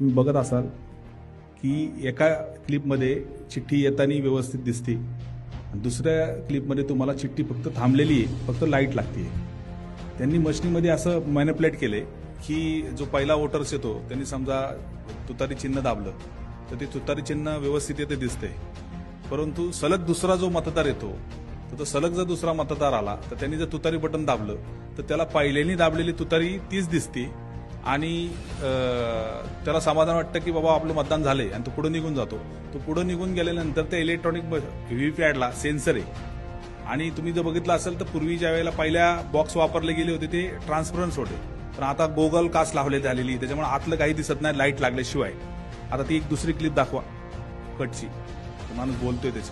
तुम्ही बघत असाल की एका क्लिपमध्ये चिठ्ठी येताना व्यवस्थित दिसते, दुसऱ्या क्लिपमध्ये तुम्हाला चिठ्ठी फक्त थांबलेली आहे, फक्त लाईट लागते. त्यांनी मशिनीमध्ये असं मॅनिप्युलेट केले की जो पहिला वोटर्स येतो त्यांनी समजा तुतारी चिन्ह दाबलं तर ते तुतारी चिन्ह व्यवस्थित येते दिसते, परंतु सलग दुसरा जो मतदार येतो तर सलग जर दुसरा मतदार आला तर त्यांनी जर तुतारी बटन दाबलं तर त्याला पहिल्यानी दाबलेली तुतारी तीच दिसते आणि त्याला समाधान वाटतं की बाबा आपलं मतदान झालंय आणि तो पुढे निघून जातो. तो पुढे निघून गेल्यानंतर त्या इलेक्ट्रॉनिक व्हीव्हीपॅटला सेन्सर आहे आणि तुम्ही जर बघितलं असेल तर पूर्वी ज्या वेळेला पहिल्या बॉक्स वापरले गेले होते ते ट्रान्सपरन्स होते, पण आता गोगल कास्ट लावले झालेली त्याच्यामुळे आतलं काही दिसत नाही लाईट लागल्याशिवाय. आता ती एक दुसरी क्लिप दाखवा कटची, तो माणूस बोलतोय त्याची.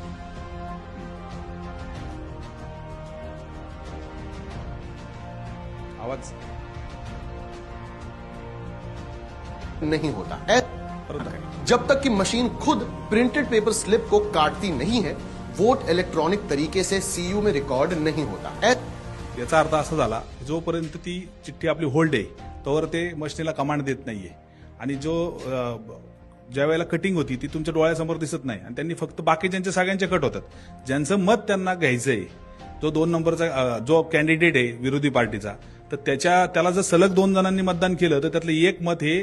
आवाज नहीं होता जब तक कि मशीन खुद प्रिंटेड पेपर स्लिप को काटती नहीं है, वोट इलेक्ट्रॉनिक तरीके से सीयू में रिकॉर्ड नहीं होता. याचा अर्थ असा झाला जोपर्यंत ती चिठ्ठी आपली होल्ड आहे तोवर ते मशिनीला कमांड देत नाहीये आणि जो ज्या वेळेला कटिंग होती ती तुमच्या डोळ्यासमोर दिसत नाही आणि त्यांनी फक्त बाकीच्यांचे सगळ्यांचे कट होतात. ज्यांचं मत त्यांना घ्यायचंय, जो 2 नंबरचा जो कॅन्डिडेट आहे विरोधी पार्टीचा, तर त्याला जर सलग 2 जणांनी मतदान केलं तर त्यातलं एक मत हे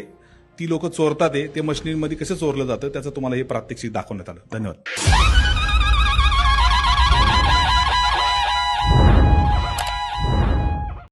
ती लोक चोरतात, ते मशिनीमध्ये कसं चोरलं जातं त्याचं तुम्हाला हे प्रात्यक्षिक दाखवण्यात आलं. धन्यवाद.